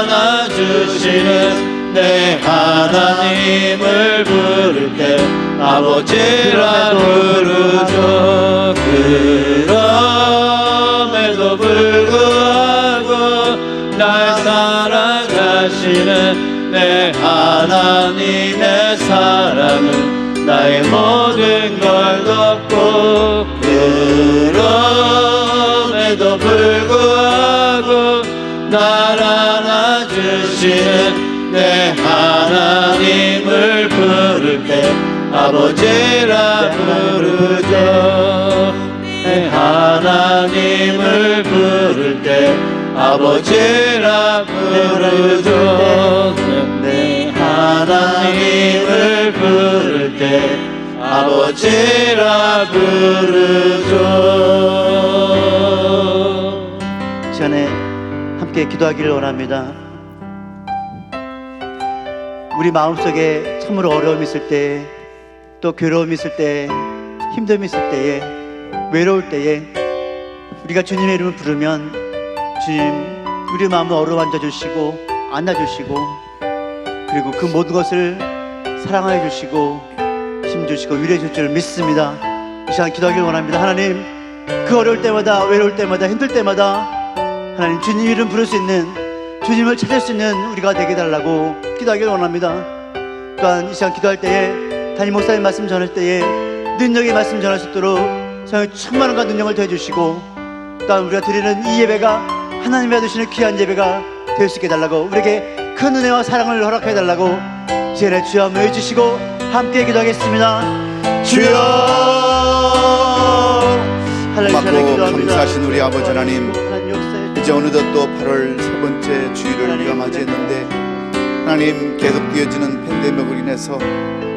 안아주시는 내 하나님을 부를 때 아버지라 부르죠. 그럼에도 불구하고 날 사랑하시는 내 하나님의 사랑은 나의 모든 걸 덮고, 그럼에도 불구하고 날 안아주시는 내 하나님을 부를 때 아버지라 부르죠. 내 하나님을 부를 때 아버지라 부르죠. 내 하나님을 부를 때 아버지라 부르죠. 시간에 함께 기도하기를 원합니다. 우리 마음속에 참으로 어려움이 있을 때, 또 괴로움이 있을 때, 힘듦이 있을 때에, 외로울 때에 우리가 주님의 이름을 부르면 주님 우리 마음을 어루만져 주시고 안아주시고, 그리고 그 모든 것을 사랑하여 주시고 힘주시고 위로해 줄 줄 믿습니다. 이 시간 기도하기를 원합니다. 하나님, 그 어려울 때마다, 외로울 때마다, 힘들 때마다 하나님 주님 이름 부를 수 있는, 주님을 찾을 수 있는 우리가 되게 달라고 기도하기를 원합니다. 또한 이 시간 기도할 때에, 담임 목사님 말씀 전할 때에 능력의 말씀 전할 수 있도록 성령 충만함과 능력을 더해주시고, 또한 우리가 드리는 이 예배가 하나님이 받으시는 귀한 예배가 될 수 있게 달라고, 우리에게 큰 은혜와 사랑을 허락해 달라고 이 시간에 주여 한번 해주시고 함께 기도하겠습니다. 주여. 고맙고 감사하신 우리 아버지 하나님, 이제 어느덧 또 8월 세 번째 주일을 우리가 맞이했는데, 하나님 계속 이어지는 팬데믹으로 인해서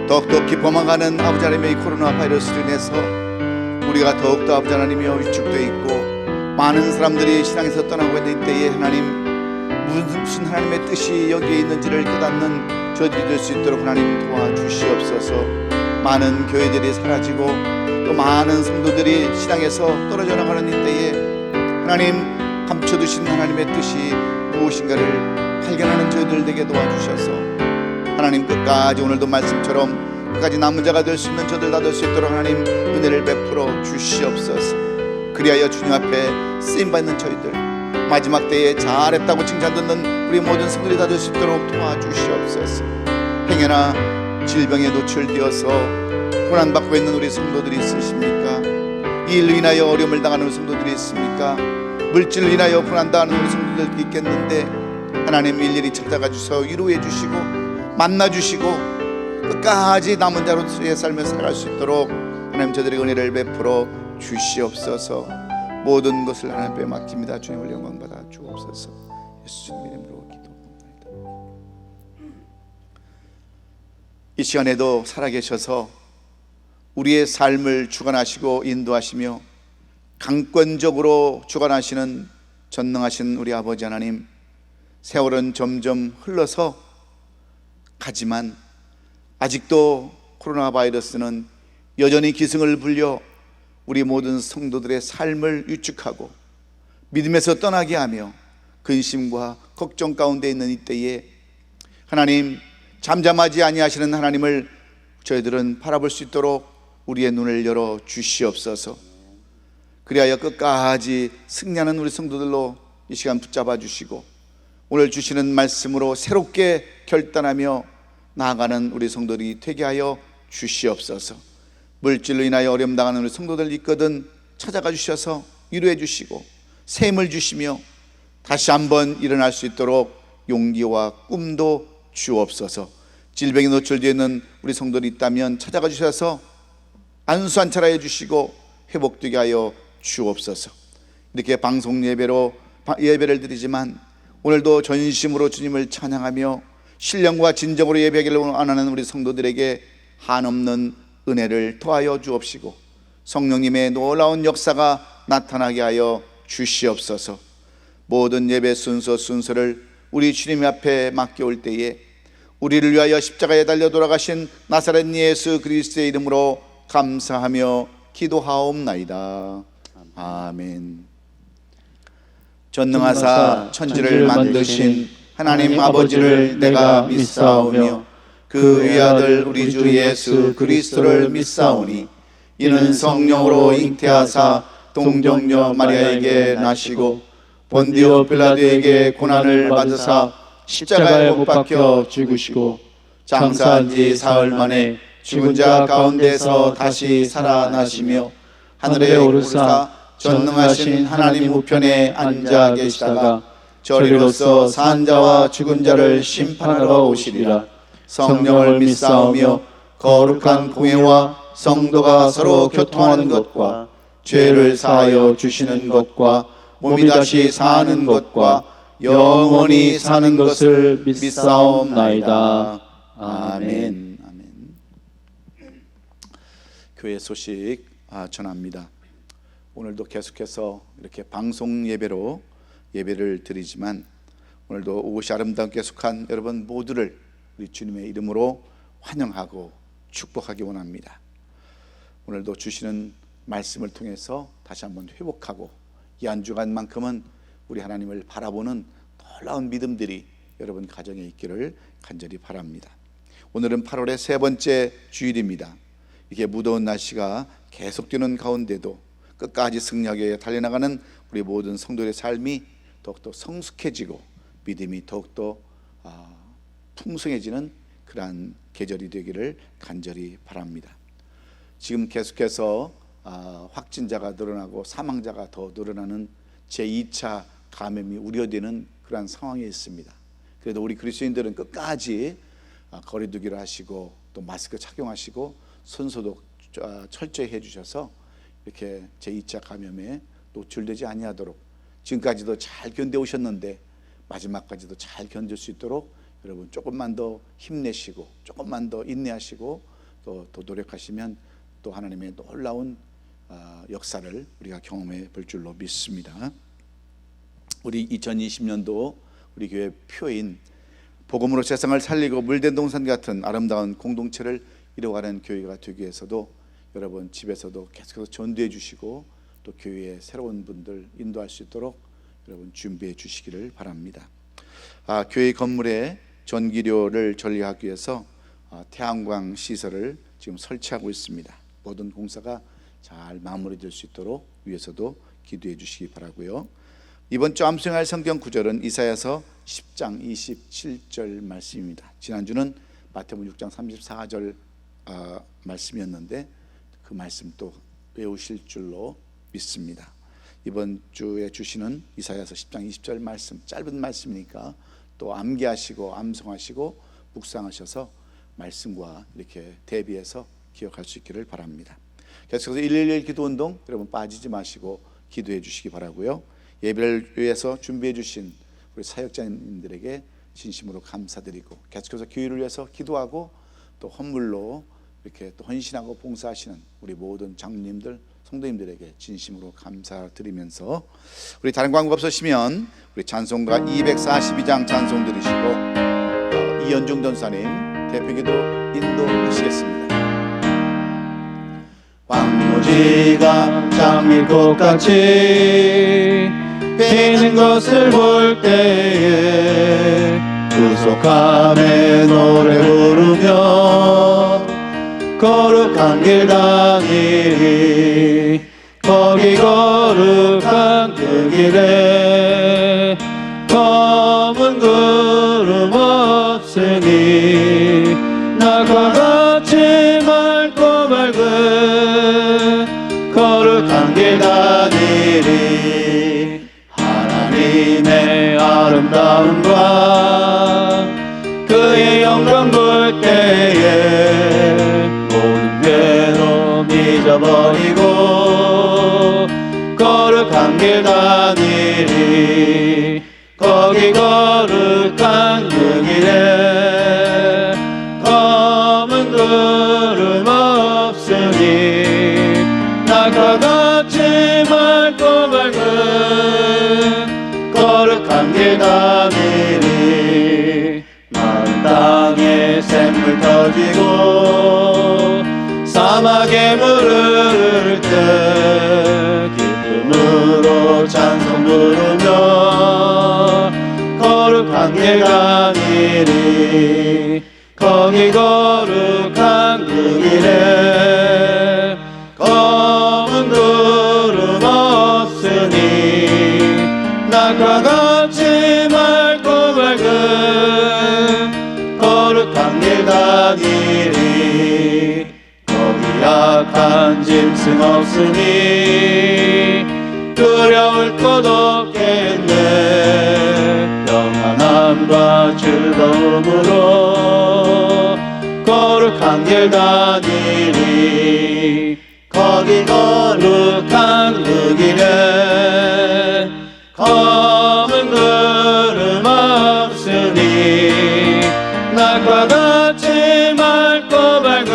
더욱더 깊어만가는 아버지 하나님의 이 코로나 바이러스로 인해서 우리가 더욱더 아버지 하나님이여 위축되어 있고, 많은 사람들이 신앙에서 떠나고 있는 이때에 하나님, 무슨 하나님의 뜻이 여기에 있는지를 깨닫는 저희들이 될 수 있도록 하나님 도와주시옵소서. 많은 교회들이 사라지고 또 많은 성도들이 신앙에서 떨어져 나가는 이때에 하나님, 감춰두신 하나님의 뜻이 무엇인가를 발견하는 저희들 되게 도와주셔서 하나님, 끝까지 오늘도 말씀처럼 끝까지 남은 자가 될 수 있는 저들 다 될 수 있도록 하나님 은혜를 베풀어 주시옵소서. 그리하여 주님 앞에 쓰임받는 저희들, 마지막 때에 잘했다고 칭찬 듣는 우리 모든 성들이 다 될 수 있도록 도와주시옵소서. 행여나 질병에 노출되어서 고난받고 있는 우리 성도들이 있으십니까? 이 일로 인하여 어려움을 당하는 우리 성도들이 있습니까? 물질로 인하여 고난당하는 우리 성도들도 있겠는데, 하나님 일일이 찾아가 주셔서 위로해 주시고 만나 주시고 끝까지 남은 자로서의 삶을 살아갈 수 있도록 하나님 저들에게 은혜를 베풀어 주시옵소서. 모든 것을 하나님께 맡깁니다. 주님을 영광 받아 주옵소서. 예수님 이름으로 기도합니다. 이 시간에도 살아계셔서 우리의 삶을 주관하시고 인도하시며 강권적으로 주관하시는 전능하신 우리 아버지 하나님, 세월은 점점 흘러서 가지만 아직도 코로나 바이러스는 여전히 기승을 불려 우리 모든 성도들의 삶을 위축하고 믿음에서 떠나게 하며 근심과 걱정 가운데 있는 이때에 하나님, 잠잠하지 아니하시는 하나님을 저희들은 바라볼 수 있도록 우리의 눈을 열어 주시옵소서. 그리하여 끝까지 승리하는 우리 성도들로 이 시간 붙잡아 주시고, 오늘 주시는 말씀으로 새롭게 결단하며 나아가는 우리 성도들이 되게 하여 주시옵소서. 물질로 인하여 어려움 당하는 우리 성도들 있거든 찾아가 주셔서 위로해 주시고 새 힘을 주시며 다시 한번 일어날 수 있도록 용기와 꿈도 주옵소서. 질병에 노출되어 있는 우리 성도들이 있다면 찾아가 주셔서 안수안찰하여 주시고 회복되게 하여 주옵소서. 이렇게 방송 예배를 드리지만 오늘도 전심으로 주님을 찬양하며 신령과 진정으로 예배하기를 원하는 우리 성도들에게 한없는 은혜를 더하여 주옵시고 성령님의 놀라운 역사가 나타나게 하여 주시옵소서. 모든 예배 순서를 우리 주님 앞에 맡겨올 때에 우리를 위하여 십자가에 달려 돌아가신 나사렛 예수 그리스도의 이름으로 감사하며 기도하옵나이다. 아멘. 전능하사 천지를 만드신 하나님 아버지를 내가 믿사오며 그 위아들 우리 주 예수 그리스도를 믿사오니 이는 성령으로 잉태하사 동정녀 마리아에게 나시고 본디오 빌라도에게 고난을 받으사 십자가에 못 박혀 죽으시고 장사한 지 사흘 만에 죽은 자 가운데서 다시 살아나시며 하늘에 오르사 전능하신 하나님 우편에 앉아 계시다가 저리로서 산 자와 죽은 자를 심판하러 오시리라. 성령을 믿사오며 거룩한 공회와 성도가 서로 교통하는 것과 죄를 사하여 주시는 것과 몸이 다시 사는 것과 영원히 사는 것을 믿사옵나이다. 아멘. 아멘. 교회 소식 전합니다. 오늘도 계속해서 이렇게 방송 예배로 예배를 드리지만 오늘도 오롯이 아름답게 속한 여러분 모두를 우리 주님의 이름으로 환영하고 축복하기 원합니다. 오늘도 주시는 말씀을 통해서 다시 한번 회복하고 이 한 주간만큼은 우리 하나님을 바라보는 놀라운 믿음들이 여러분 가정에 있기를 간절히 바랍니다. 오늘은 8월의 세 번째 주일입니다. 이게 무더운 날씨가 계속되는 가운데도 끝까지 승리하기 위해 달려나가는 우리 모든 성도의 삶이 더욱더 성숙해지고 믿음이 더욱더 풍성해지는 그러한 계절이 되기를 간절히 바랍니다. 지금 계속해서 확진자가 늘어나고 사망자가 더 늘어나는 제2차 감염이 우려되는 그러한 상황에 있습니다. 그래도 우리 그리스도인들은 끝까지 거리 두기를 하시고 또 마스크 착용하시고 손소독 철저히 해주셔서 이렇게 제2차 감염에 노출되지 아니하도록 지금까지도 잘 견뎌오셨는데 마지막까지도 잘 견딜 수 있도록 여러분 조금만 더 힘내시고 조금만 더 인내하시고 또 노력하시면 또 하나님의 놀라운 역사를 우리가 경험해 볼 줄로 믿습니다. 우리 2020년도 우리 교회 표인 복음으로 세상을 살리고 물된 동산 같은 아름다운 공동체를 이뤄가는 교회가 되기 위해서도 여러분 집에서도 계속해서 전도해 주시고 또 교회에 새로운 분들 인도할 수 있도록 여러분 준비해 주시기를 바랍니다. 교회 건물에 전기료를 전리하기 위해서 태양광 시설을 지금 설치하고 있습니다. 모든 공사가 잘 마무리될 수 있도록 위해서도 기도해 주시기 바라고요. 이번 주 암송할 성경 구절은 이사야서 10장 27절 말씀입니다. 지난주는 마태복음 6장 34절 말씀이었는데 그 말씀 또 외우실 줄로 믿습니다. 이번 주에 주시는 이사야서 10장 20절 말씀, 짧은 말씀이니까 또 암기하시고 암송하시고 묵상하셔서 말씀과 이렇게 대비해서 기억할 수 있기를 바랍니다. 계속해서 111 기도운동 여러분 빠지지 마시고 기도해 주시기 바라고요. 예배를 위해서 준비해 주신 우리 사역자님들에게 진심으로 감사드리고 계속해서 교회를 위해서 기도하고 또 헌물로 이렇게 또 헌신하고 봉사하시는 우리 모든 장로님들 성도님들에게 진심으로 감사드리면서 우리 다른 광고 없으시면 우리 찬송가 242장 찬송 들으시고 이연중 전사님 대표기도 인도하시겠습니다. 황무지가 장미꽃같이 피는 것을 볼 때에 구속함의 노래 부르며 거룩한 길 다니리 거기 거룩한 그 길에 검은 구름 없으니 나가 같이 맑고 밝은 거룩한 길 다니리 하나님의 아름다움과 그의 영광 볼 때에 모든 괴로움 잊어버리고 거룩한 길 다니리 거기 거룩한 그 길에 검은 구름 없으니 나가 같이 맑고 밝은 거룩한 길 다니리 마른 땅에 샘물 터지고 사막에 물을 때 기쁨으로 찬송 부르며 거룩한 거룩한 길 가니리 거기 거룩한 그 길에 검은 구름 없으니 낙과 같이 맑고 밝은 거룩한 길 가니리 거기 약한 짐승 없으니 두려울 것 없겠네 평안함과 즐거움으로 거룩한 길 가니리 거기 거룩한 그 길에 검은 구름 없으니 낙과 같이 맑고 밝은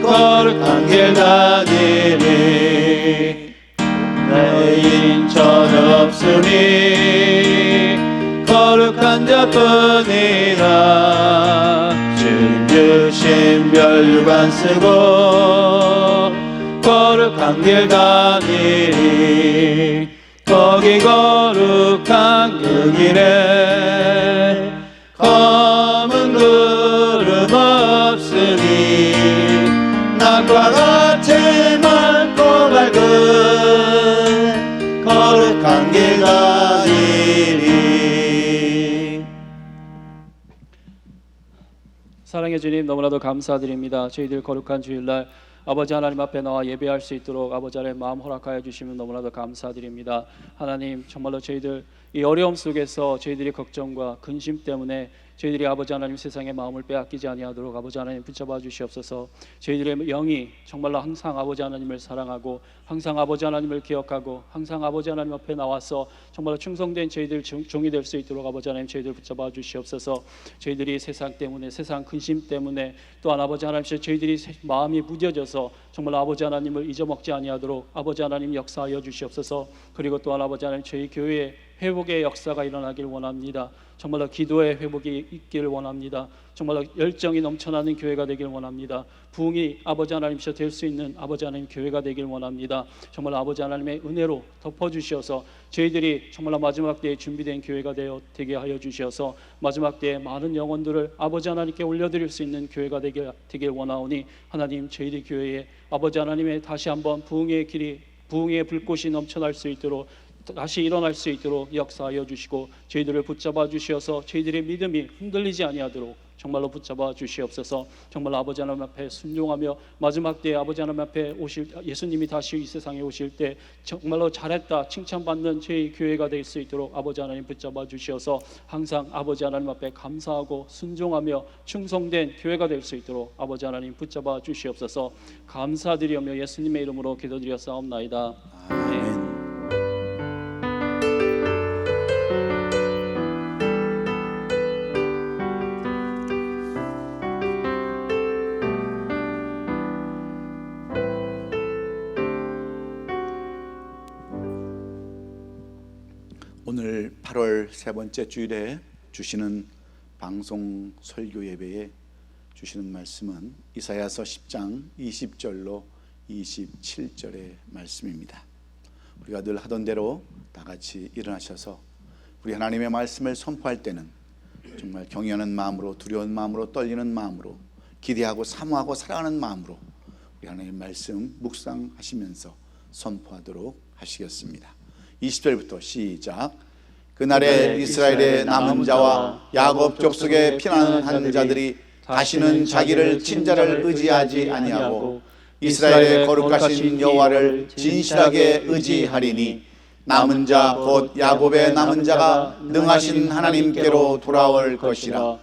거룩한 길 가니리 내 전혀 없으니 거룩한 자뿐이라 주님 주신 멸류관 쓰고 거룩한 길 가니리 거기 거룩한 그 길에 검은 구름 없으니 낙과 같이 맑고 밝은 거룩한 길 가니리. 사랑의 주님, 너무나도 감사드립니다. 저희들 거룩한 주일날 아버지 하나님 앞에 나와 예배할 수 있도록 아버지 하나님 마음 허락하여 주시면 너무나도 감사드립니다. 하나님, 정말로 저희들 이 어려움 속에서 저희들의 걱정과 근심 때문에 저희들이 아버지 하나님 세상의 마음을 빼앗기지 아니하도록 아버지 하나님 붙잡아 주시옵소서. 저희들의 영이 정말로 항상 아버지 하나님을 사랑하고 항상 아버지 하나님을 기억하고 항상 아버지 하나님 앞에 나와서 정말로 충성된 저희들 종이 될 수 있도록 아버지 하나님 저희들 붙잡아 주시옵소서. 저희들이 세상 때문에 세상 근심 때문에 또한 아버지 하나님 저희들이 마음이 무뎌져서 정말 아버지 하나님을 잊어먹지 아니하도록 아버지 하나님 역사하여 주시옵소서. 그리고 또한 아버지 하나님 저희 교회에 회복의 역사가 일어나길 원합니다. 정말로 기도의 회복이 있기를 원합니다. 정말로 열정이 넘쳐나는 교회가 되길 원합니다. 부흥이 아버지 하나님께서 될 수 있는 아버지 하나님 교회가 되길 원합니다. 정말 아버지 하나님의 은혜로 덮어주셔서 저희들이 정말 마지막 때에 준비된 교회가 되게 하여 주셔서 마지막 때에 많은 영혼들을 아버지 하나님께 올려드릴 수 있는 교회가 되길 원하오니 하나님 저희들 교회에 아버지 하나님의 다시 한번 부흥의 길이 부흥의 불꽃이 넘쳐날 수 있도록 다시 일어날 수 있도록 역사하여 주시고 저희들을 붙잡아 주시어서 저희들의 믿음이 흔들리지 아니하도록 정말로 붙잡아 주시옵소서. 정말 아버지 하나님 앞에 순종하며 마지막 때에 아버지 하나님 앞에 오실 예수님이 다시 이 세상에 오실 때 정말로 잘했다 칭찬받는 저희 교회가 될 수 있도록 아버지 하나님 붙잡아 주시어서 항상 아버지 하나님 앞에 감사하고 순종하며 충성된 교회가 될 수 있도록 아버지 하나님 붙잡아 주시옵소서. 감사드리며 예수님의 이름으로 기도드렸사옵나이다. 아멘. 오늘 8월 세 번째 주일에 주시는 방송 설교 예배에 주시는 말씀은 이사야서 10장 20절로 27절의 말씀입니다. 우리가 늘 하던 대로 다 같이 일어나셔서 우리 하나님의 말씀을 선포할 때는 정말 경외하는 마음으로, 두려운 마음으로, 떨리는 마음으로, 기대하고 사모하고 사랑하는 마음으로 우리 하나님의 말씀 묵상하시면서 선포하도록 하시겠습니다. 20절부터 시작. 그날에 이스라엘의 남은 자와 야곱 족속에 피난한 자들이 다시는 자기를 친자를 의지하지 아니하고 이스라엘의 거룩하신 여호와를 진실하게 의지하리니 남은 자 곧 야곱의 남은 자가 능하신 하나님께로 돌아올 것이라.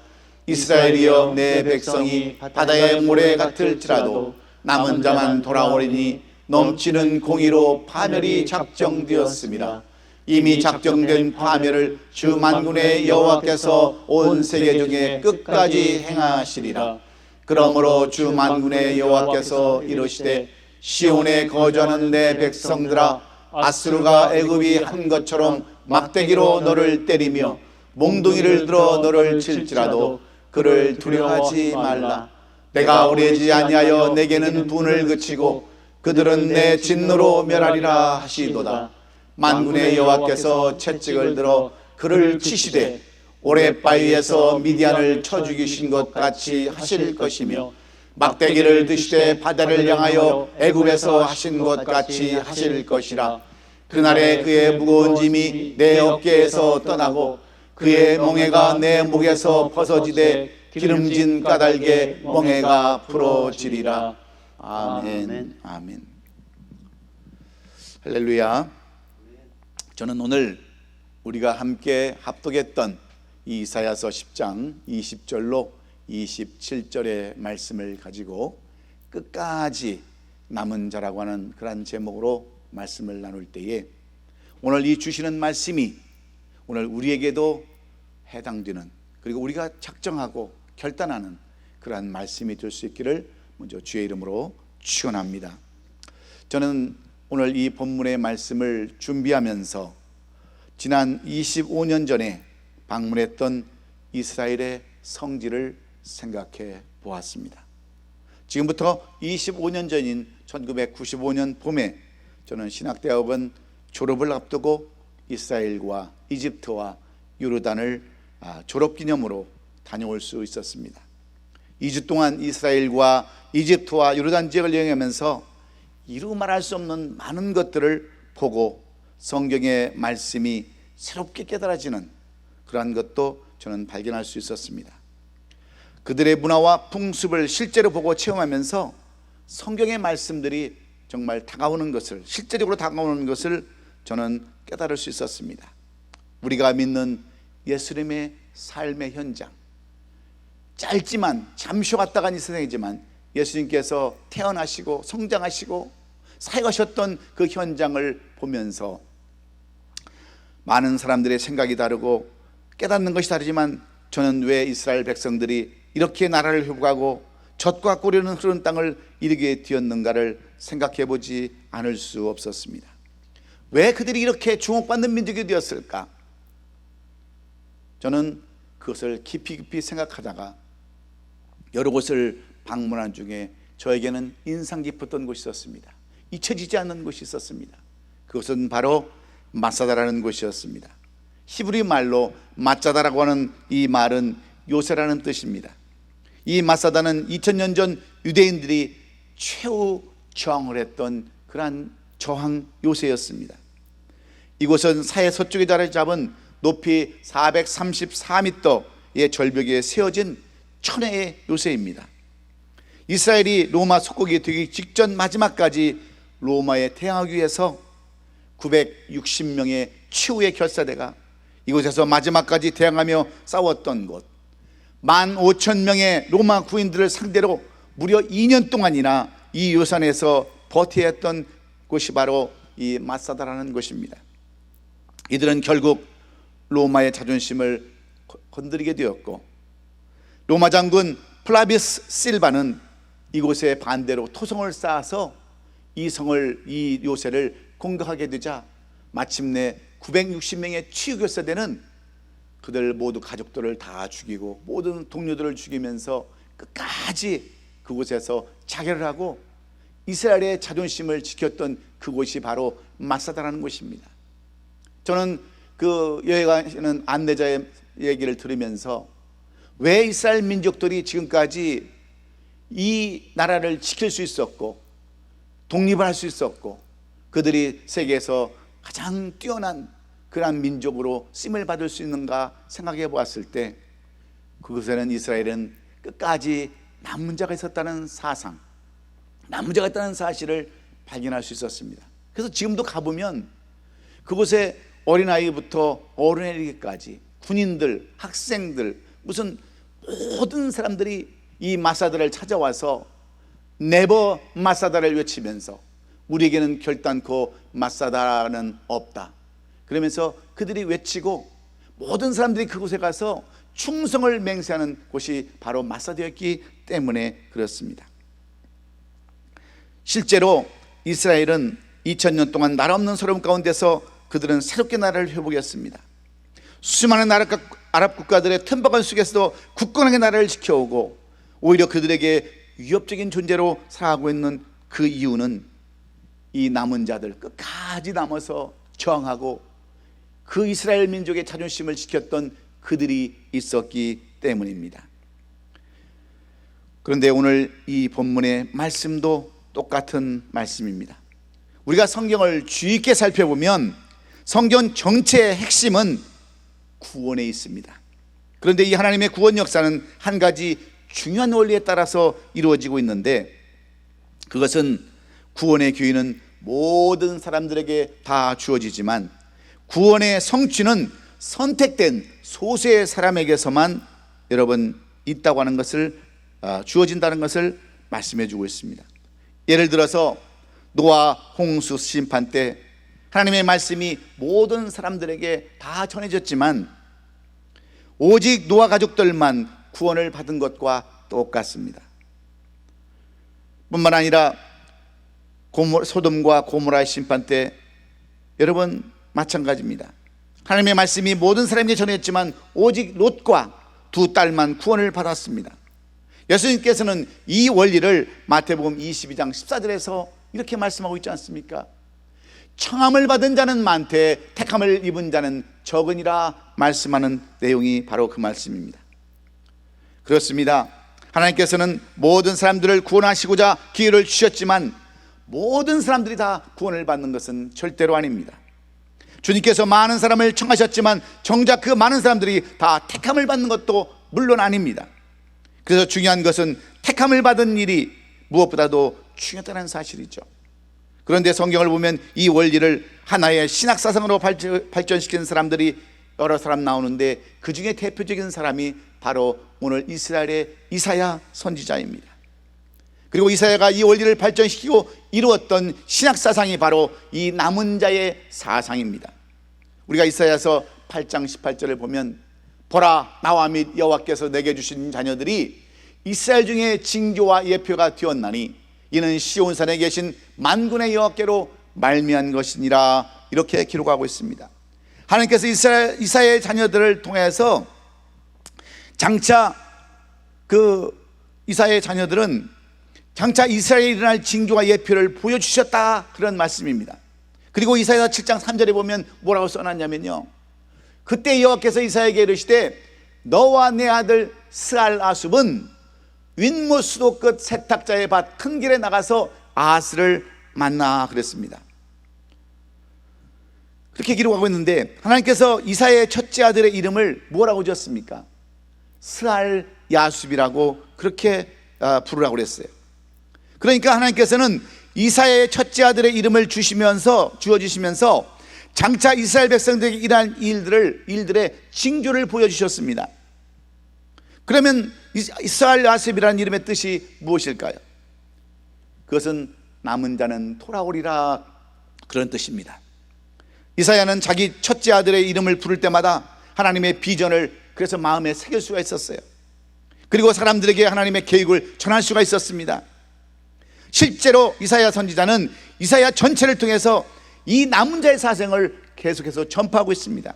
이스라엘이여 내 백성이 바다의 모래 같을지라도 남은 자만 돌아오리니 넘치는 공의로 파멸이 작정되었습니다. 이미 작정된 파멸을 주 만군의 여호와께서 온 세계 중에 끝까지 행하시리라. 그러므로 주 만군의 여호와께서 이르시되 시온에 거주하는 내 백성들아, 아수르가 애굽이 한 것처럼 막대기로 너를 때리며 몽둥이를 들어 너를 칠지라도 그를 두려워하지 말라. 내가 오래지 아니하여 내게는 분을 그치고 그들은 내 진노로 멸하리라 하시도다. 만군의 여호와께서 채찍을 들어 그를 치시되 오랫바위에서 미디안을 쳐 죽이신 것 같이 하실 것이며 막대기를 드시되 바다를 향하여 애굽에서 하신 것 같이 하실 것이라. 그날에 그의 무거운 짐이 내 어깨에서 떠나고 그의 멍에가 내 목에서 벗어지되 기름진 까닭에 멍에가 풀어지리라. 아멘. 아멘. 할렐루야. 저는 오늘 우리가 함께 합독했던 이사야서 10장 20절로 27절의 말씀을 가지고 끝까지 남은 자라고 하는 그런 제목으로 말씀을 나눌 때에 오늘 이 주시는 말씀이 오늘 우리에게도 해당되는, 그리고 우리가 작정하고 결단하는 그러한 말씀이 될 수 있기를 먼저 주의 이름으로 축원합니다. 저는 오늘 이 본문의 말씀을 준비하면서 지난 25년 전에 방문했던 이스라엘의 성지를 생각해 보았습니다. 지금부터 25년 전인 1995년 봄에 저는 신학대학원 졸업을 앞두고 이스라엘과 이집트와 요르단을 졸업기념으로 다녀올 수 있었습니다. 2주 동안 이스라엘과 이집트와 요르단 지역을 여행하면서 이루 말할 수 없는 많은 것들을 보고 성경의 말씀이 새롭게 깨달아지는 그러한 것도 저는 발견할 수 있었습니다. 그들의 문화와 풍습을 실제로 보고 체험하면서 성경의 말씀들이 정말 다가오는 것을, 실제적으로 다가오는 것을 저는 깨달을 수 있었습니다. 우리가 믿는 예수님의 삶의 현장, 짧지만 잠시 왔다 간 이 세상이지만 예수님께서 태어나시고 성장하시고 사역하셨던 그 현장을 보면서 많은 사람들의 생각이 다르고 깨닫는 것이 다르지만 저는 왜 이스라엘 백성들이 이렇게 나라를 회복하고 젖과 꿀이 흐르는 땅을 이르게 되었는가를 생각해 보지 않을 수 없었습니다. 왜 그들이 이렇게 주목받는 민족이 되었을까? 저는 그것을 깊이 생각하다가 여러 곳을 방문한 중에 저에게는 인상 깊었던 곳이 있었습니다. 잊혀지지 않는 곳이 있었습니다. 그것은 바로 마사다라는 곳이었습니다. 히브리 말로 마짜다라고 하는 이 말은 요새라는 뜻입니다. 이 마사다는 2000년 전 유대인들이 최후 저항을 했던 그러한 저항 요새였습니다. 이곳은 사해 서쪽에 자리 잡은 높이 434m의 절벽에 세워진 천혜의 요새입니다. 이스라엘이 로마 속국이 되기 직전 마지막까지 로마에 대항하기 위해서 960명의 최후의 결사대가 이곳에서 마지막까지 대항하며 싸웠던 곳, 15,000명의 로마 구인들을 상대로 무려 2년 동안이나 이 요산에서 버텨야 했던 곳이 바로 이 마사다라는 곳입니다. 이들은 결국 로마의 자존심을 건드리게 되었고, 로마 장군 플라비스 실바는 이곳에 반대로 토성을 쌓아서 이 요새를 공격하게 되자 마침내 960명의 치유교사대는 그들 모두 가족들을 다 죽이고 모든 동료들을 죽이면서 끝까지 그곳에서 자결을 하고 이스라엘의 자존심을 지켰던 그곳이 바로 마사다라는 곳입니다. 저는 그 여행하시는 안내자의 얘기를 들으면서 왜 이스라엘 민족들이 지금까지 이 나라를 지킬 수 있었고 독립을 할 수 있었고 그들이 세계에서 가장 뛰어난 그러한 민족으로 쓰임을 받을 수 있는가 생각해 보았을 때 그곳에는 이스라엘은 끝까지 남은 자가 있었다는 사상, 남은 자가 있다는 사실을 발견할 수 있었습니다. 그래서 지금도 가보면 그곳에 어린아이부터 어른에 이르기까지 군인들, 학생들, 무슨 모든 사람들이 이 마사다를 찾아와서 네버 마사다를 외치면서 우리에게는 결단코 마사다는 없다, 그러면서 그들이 외치고 모든 사람들이 그곳에 가서 충성을 맹세하는 곳이 바로 마사다였기 때문에 그렇습니다. 실제로 이스라엘은 2000년 동안 나라 없는 서러움 가운데서 그들은 새롭게 나라를 회복했습니다. 수많은 아랍 국가들의 틈바구니 속에서도 굳건하게 나라를 지켜오고 오히려 그들에게 위협적인 존재로 살아가고 있는 그 이유는 이 남은 자들 끝까지 남아서 저항하고 그 이스라엘 민족의 자존심을 지켰던 그들이 있었기 때문입니다. 그런데 오늘 이 본문의 말씀도 똑같은 말씀입니다. 우리가 성경을 주의 있게 살펴보면 성경 전체의 핵심은 구원에 있습니다. 그런데 이 하나님의 구원 역사는 한 가지 중요한 원리에 따라서 이루어지고 있는데, 그것은 구원의 기회는 모든 사람들에게 다 주어지지만 구원의 성취는 선택된 소수의 사람에게서만 여러분 있다고 하는 것을 주어진다는 것을 말씀해 주고 있습니다. 예를 들어서 노아 홍수 심판 때 하나님의 말씀이 모든 사람들에게 다 전해졌지만 오직 노아 가족들만 구원을 받은 것과 똑같습니다. 뿐만 아니라 소돔과 고모라의 심판 때 여러분 마찬가지입니다. 하나님의 말씀이 모든 사람에게 전했지만 오직 롯과 두 딸만 구원을 받았습니다. 예수님께서는 이 원리를 마태복음 22장 14절에서 이렇게 말씀하고 있지 않습니까? 청함을 받은 자는 많되 택함을 입은 자는 적으니라 말씀하는 내용이 바로 그 말씀입니다. 그렇습니다. 하나님께서는 모든 사람들을 구원하시고자 기회를 주셨지만 모든 사람들이 다 구원을 받는 것은 절대로 아닙니다. 주님께서 많은 사람을 청하셨지만 정작 그 많은 사람들이 다 택함을 받는 것도 물론 아닙니다. 그래서 중요한 것은 택함을 받은 일이 무엇보다도 중요하다는 사실이죠. 그런데 성경을 보면 이 원리를 하나의 신학사상으로 발전시키는 사람들이 여러 사람 나오는데, 그 중에 대표적인 사람이 바로 오늘 이스라엘의 이사야 선지자입니다. 그리고 이사야가 이 원리를 발전시키고 이루었던 신학사상이 바로 이 남은 자의 사상입니다. 우리가 이사야서 8장 18절을 보면 보라, 나와 및 여호와께서 내게 주신 자녀들이 이스라엘 중에 징조와 예표가 되었나니 이는 시온산에 계신 만군의 여호와께로 말미암은 것이니라, 이렇게 기록하고 있습니다. 하나님께서 이사야의 자녀들을 통해서 장차 이사야의 자녀들은 장차 이스라엘에 일어날 징조와 예표를 보여주셨다, 그런 말씀입니다. 그리고 이사야 7장 3절에 보면 뭐라고 써놨냐면요, 그때 여호와께서 이사야에게 이르시되 너와 내 아들 스알아숲은 윗못 수도 끝 세탁자의 밭 큰 길에 나가서 아스를 만나, 그랬습니다. 그렇게 기록하고 있는데 하나님께서 이사야의 첫째 아들의 이름을 뭐라고 지었습니까? 스알야숲이라고 그렇게 부르라고 그랬어요. 그러니까 하나님께서는 이사야의 첫째 아들의 이름을 주어주시면서 장차 이스라엘 백성들에게 일할 일들의 징조를 보여주셨습니다. 그러면 스알야숲이라는 이름의 뜻이 무엇일까요? 그것은 남은 자는 돌아오리라, 그런 뜻입니다. 이사야는 자기 첫째 아들의 이름을 부를 때마다 하나님의 비전을 그래서 마음에 새길 수가 있었어요. 그리고 사람들에게 하나님의 계획을 전할 수가 있었습니다. 실제로 이사야 선지자는 이사야 전체를 통해서 이 남은 자의 사생을 계속해서 전파하고 있습니다.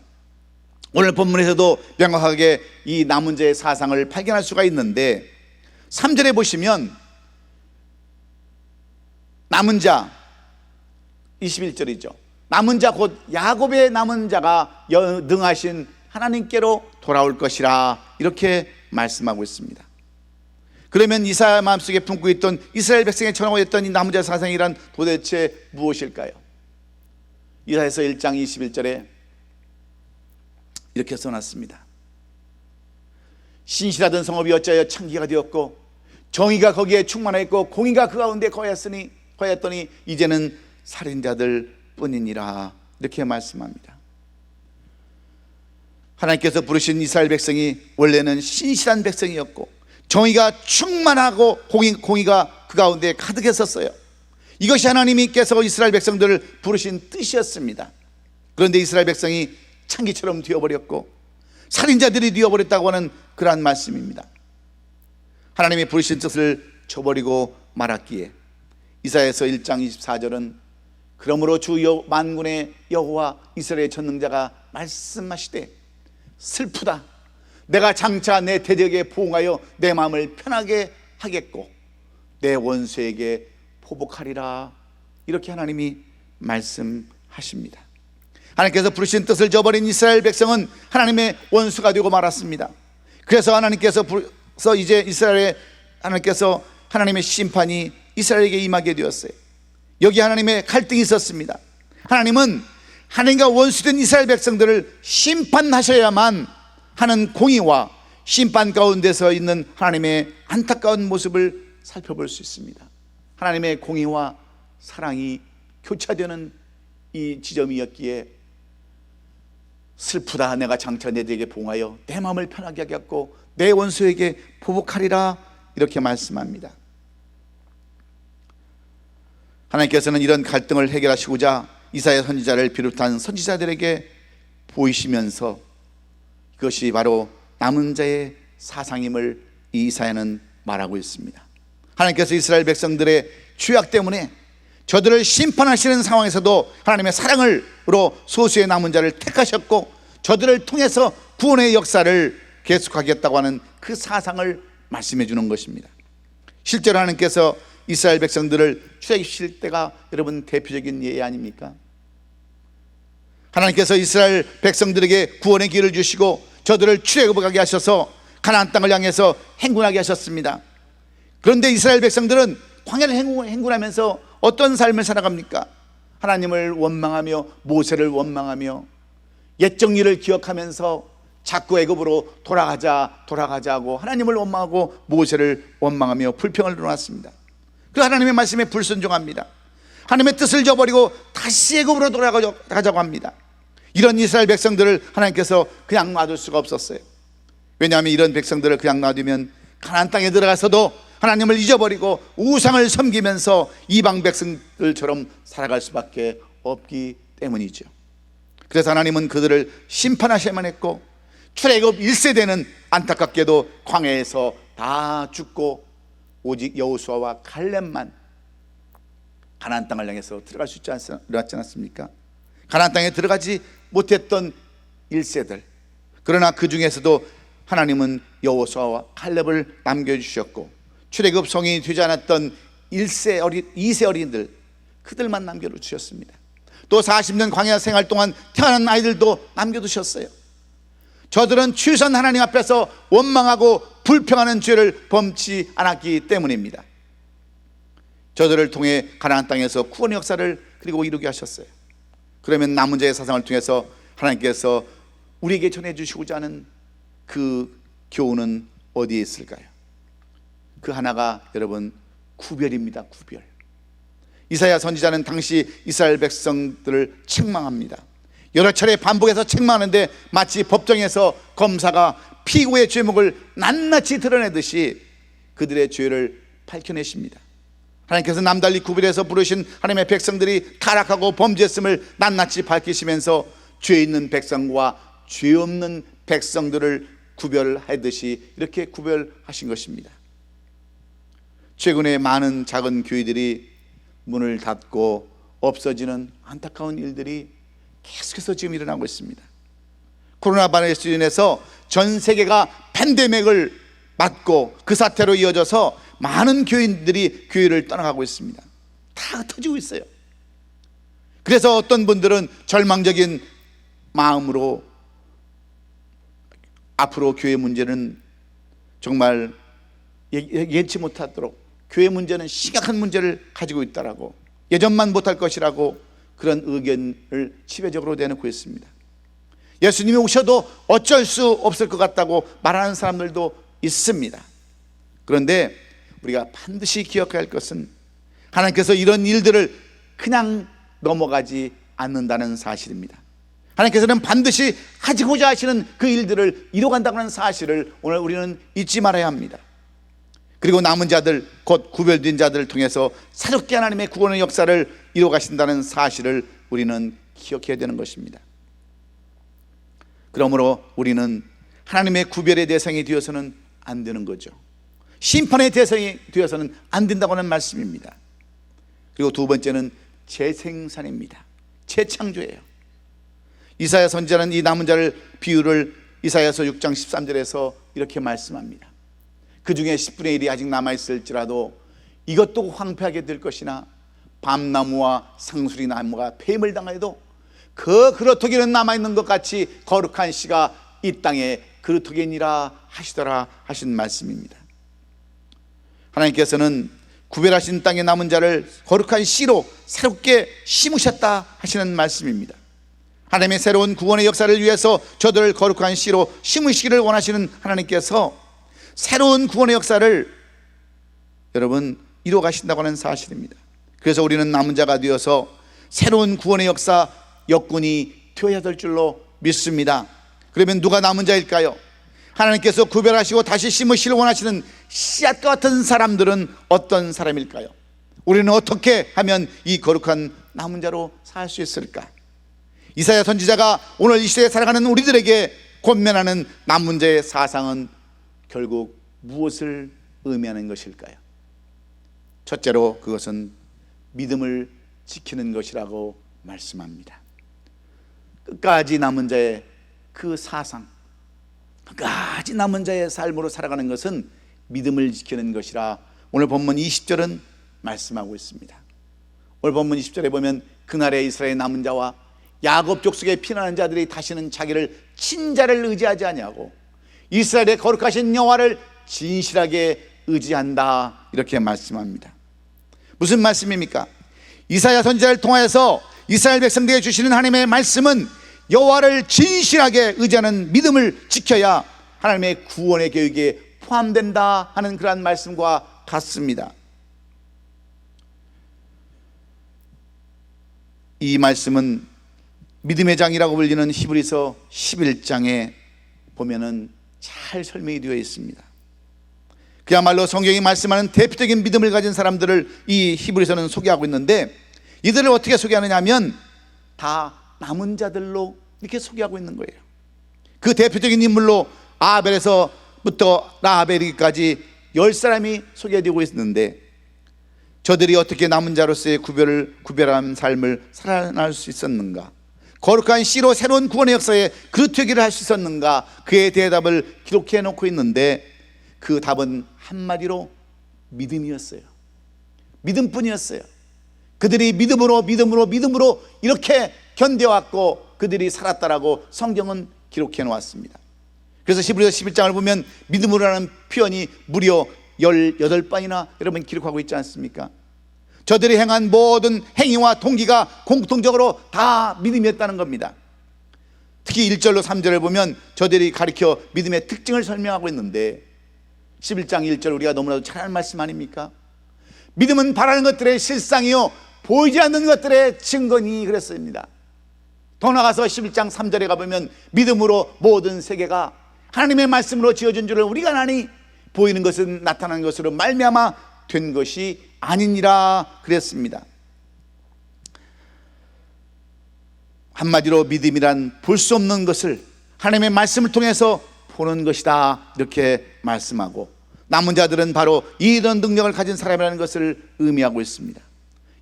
오늘 본문에서도 명확하게 이 남은 자의 사상을 발견할 수가 있는데 3절에 보시면 남은 자 21절이죠. 남은 자 곧 야곱의 남은 자가 능하신 하나님께로 돌아올 것이라, 이렇게 말씀하고 있습니다. 그러면 이사야 마음속에 품고 있던 이스라엘 백성에 전하고 있던 이 남은 자 사상이란 도대체 무엇일까요? 이사야서 1장 21절에 이렇게 써놨습니다. 신실하던 성읍이 어찌하여 창기가 되었고 정의가 거기에 충만하였고 공의가 그 가운데 거하였더니 이제는 살인자들 뿐이니라, 이렇게 말씀합니다. 하나님께서 부르신 이스라엘 백성이 원래는 신실한 백성이었고 정의가 충만하고 공의가 그 가운데 가득했었어요. 이것이 하나님께서 이스라엘 백성들을 부르신 뜻이었습니다. 그런데 이스라엘 백성이 창기처럼 되어버렸고 살인자들이 되어버렸다고 하는 그러한 말씀입니다. 하나님이 부르신 뜻을 저버리고 말았기에 이사야서 1장 24절은 그러므로 주 만군의 여호와 이스라엘의 전능자가 말씀하시되 슬프다, 내가 장차 내 대적에 보응하여 내 마음을 편하게 하겠고 내 원수에게 포복하리라, 이렇게 하나님이 말씀하십니다. 하나님께서 부르신 뜻을 저버린 이스라엘 백성은 하나님의 원수가 되고 말았습니다. 그래서 이제 하나님께서 하나님의 심판이 이스라엘에게 임하게 되었어요. 여기 하나님의 갈등이 있었습니다. 하나님은 하나님과 원수된 이스라엘 백성들을 심판하셔야만 하는 공의와 심판 가운데서 있는 하나님의 안타까운 모습을 살펴볼 수 있습니다. 하나님의 공의와 사랑이 교차되는 이 지점이었기에 슬프다, 내가 장차 내들에게 봉하여 내 마음을 편하게 하겠고 내 원수에게 보복하리라, 이렇게 말씀합니다. 하나님께서는 이런 갈등을 해결하시고자 이사야 선지자를 비롯한 선지자들에게 보이시면서 그것이 바로 남은 자의 사상임을 이 이사야는 말하고 있습니다. 하나님께서 이스라엘 백성들의 죄악 때문에 저들을 심판하시는 상황에서도 하나님의 사랑으로 소수의 남은 자를 택하셨고 저들을 통해서 구원의 역사를 계속하겠다고 하는 그 사상을 말씀해 주는 것입니다. 실제로 하나님께서 이스라엘 백성들을 출애굽시킬 때가 여러분 대표적인 예의 아닙니까? 하나님께서 이스라엘 백성들에게 구원의 길을 주시고 저들을 출애굽하게 하셔서 가나안 땅을 향해서 행군하게 하셨습니다. 그런데 이스라엘 백성들은 광야를 행군하면서 어떤 삶을 살아갑니까? 하나님을 원망하며 모세를 원망하며 옛 정리를 기억하면서 자꾸 애굽으로 돌아가자 하고 하나님을 원망하고 모세를 원망하며 불평을 일어났습니다. 그 하나님의 말씀에 불순종합니다. 하나님의 뜻을 저버리고 다시 애굽으로 돌아가자고 합니다. 이런 이스라엘 백성들을 하나님께서 그냥 놔둘 수가 없었어요. 왜냐하면 이런 백성들을 그냥 놔두면 가나안 땅에 들어가서도 하나님을 잊어버리고 우상을 섬기면서 이방 백성들처럼 살아갈 수밖에 없기 때문이죠. 그래서 하나님은 그들을 심판하셔야만 했고 출애굽 1세대는 안타깝게도 광야에서 다 죽고 오직 여호수아와 갈렙만 가나안 땅을 향해서 들어갈 수 있지 않았습니까? 가나안 땅에 들어가지 못했던 1세들, 그러나 그 중에서도 하나님은 여호수아와 갈렙을 남겨주셨고 출애굽 성인이 되지 않았던 2세 어린들, 그들만 남겨두셨습니다. 또 40년 광야 생활 동안 태어난 아이들도 남겨두셨어요. 저들은 최소한 하나님 앞에서 원망하고 불평하는 죄를 범치 않았기 때문입니다. 저들을 통해 가나안 땅에서 구원의 역사를 그리고 이루게 하셨어요. 그러면 남은 자의 사상을 통해서 하나님께서 우리에게 전해주시고자 하는 그 교훈은 어디에 있을까요? 그 하나가 여러분 구별입니다. 구별. 이사야 선지자는 당시 이스라엘 백성들을 책망합니다. 여러 차례 반복해서 책망하는데 마치 법정에서 검사가 피고의 죄목을 낱낱이 드러내듯이 그들의 죄를 밝혀내십니다. 하나님께서 남달리 구별해서 부르신 하나님의 백성들이 타락하고 범죄했음을 낱낱이 밝히시면서 죄 있는 백성과 죄 없는 백성들을 구별하듯이 이렇게 구별하신 것입니다. 최근에 많은 작은 교회들이 문을 닫고 없어지는 안타까운 일들이 계속해서 지금 일어나고 있습니다. 코로나 바이러스로 인해서 전 세계가 팬데믹을 맞고 그 사태로 이어져서 많은 교인들이 교회를 떠나가고 있습니다. 다 흩어지고 있어요. 그래서 어떤 분들은 절망적인 마음으로 앞으로 교회 문제는 정말 예측 못하도록 교회 문제는 심각한 문제를 가지고 있다라고, 예전만 못할 것이라고 그런 의견을 지배적으로 내놓고 있습니다. 예수님이 오셔도 어쩔 수 없을 것 같다고 말하는 사람들도 있습니다. 그런데 우리가 반드시 기억해야 할 것은 하나님께서 이런 일들을 그냥 넘어가지 않는다는 사실입니다. 하나님께서는 반드시 하시고자 하시는 그 일들을 이뤄간다고 하는 사실을 오늘 우리는 잊지 말아야 합니다. 그리고 남은 자들, 곧 구별된 자들을 통해서 새롭게 하나님의 구원의 역사를 이뤄가신다는 사실을 우리는 기억해야 되는 것입니다. 그러므로 우리는 하나님의 구별의 대상이 되어서는 안 되는 거죠. 심판의 대상이 되어서는 안 된다고 하는 말씀입니다. 그리고 두 번째는 재생산입니다. 재창조예요. 이사야 선지자는 이 남은 자를 비유를 이사야서 6장 13절에서 이렇게 말씀합니다. 그 중에 10분의 1이 아직 남아있을지라도 이것도 황폐하게 될 것이나 밤나무와 상수리 나무가 폐임을 당하여도 그 그루터기는 남아있는 것 같이 거룩한 씨가 이 땅에 그루터기니라 하시더라 하신 말씀입니다. 하나님께서는 구별하신 땅에 남은 자를 거룩한 씨로 새롭게 심으셨다 하시는 말씀입니다. 하나님의 새로운 구원의 역사를 위해서 저들을 거룩한 씨로 심으시기를 원하시는 하나님께서 새로운 구원의 역사를 여러분 이루어 가신다고 하는 사실입니다. 그래서 우리는 남은 자가 되어서 새로운 구원의 역사 역군이 되어야 될 줄로 믿습니다. 그러면 누가 남은 자일까요? 하나님께서 구별하시고 다시 심으시길 원하시는 씨앗과 같은 사람들은 어떤 사람일까요? 우리는 어떻게 하면 이 거룩한 남은 자로 살 수 있을까? 이사야 선지자가 오늘 이 시대에 살아가는 우리들에게 권면하는 남은 자의 사상은 결국 무엇을 의미하는 것일까요? 첫째로 그것은 믿음을 지키는 것이라고 말씀합니다. 끝까지 남은 자의 그 사상, 끝까지 남은 자의 삶으로 살아가는 것은 믿음을 지키는 것이라 오늘 본문 20절은 말씀하고 있습니다. 오늘 본문 20절에 보면 그날의 이스라엘 남은 자와 야곱 족속에 피난한 자들이 다시는 자기를 친자를 의지하지 아니하고 이스라엘의 거룩하신 여호와를 진실하게 의지한다 이렇게 말씀합니다. 무슨 말씀입니까? 이사야 선지자를 통하여서 이스라엘 백성들에게 주시는 하나님의 말씀은 여호와를 진실하게 의지하는 믿음을 지켜야 하나님의 구원의 계획에 포함된다 하는 그러한 말씀과 같습니다. 이 말씀은 믿음의 장이라고 불리는 히브리서 11장에 보면은 잘 설명이 되어 있습니다. 그야말로 성경이 말씀하는 대표적인 믿음을 가진 사람들을 이 히브리서는 소개하고 있는데 이들을 어떻게 소개하느냐 하면 다 남은 자들로 이렇게 소개하고 있는 거예요. 그 대표적인 인물로 아벨에서부터 라하벨까지 10사람이 소개되고 있는데 저들이 어떻게 남은 자로서의 구별한 삶을 살아날 수 있었는가, 거룩한 씨로 새로운 구원의 역사에 그루터기를 할 수 있었는가, 그의 대답을 기록해 놓고 있는데 그 답은 한마디로 믿음이었어요. 믿음뿐이었어요. 그들이 믿음으로 이렇게 견뎌왔고 그들이 살았다라고 성경은 기록해 놓았습니다. 그래서 히브리서 11장을 보면 믿음으로라는 표현이 무려 18번이나 여러분 기록하고 있지 않습니까? 저들이 행한 모든 행위와 동기가 공통적으로 다 믿음이었다는 겁니다. 특히 1절로 3절을 보면 저들이 가리켜 믿음의 특징을 설명하고 있는데 11장 1절 우리가 너무나도 잘 아는 말씀 아닙니까? 믿음은 바라는 것들의 실상이요 보이지 않는 것들의 증거니 그랬습니다. 더 나아가서 11장 3절에 가보면 믿음으로 모든 세계가 하나님의 말씀으로 지어진 줄을 우리가 아나니 보이는 것은 나타나는 것으로 말미암아 된 것이 아니니라 그랬습니다. 한마디로 믿음이란 볼 수 없는 것을 하나님의 말씀을 통해서 보는 것이다 이렇게 말씀하고 남은 자들은 바로 이런 능력을 가진 사람이라는 것을 의미하고 있습니다.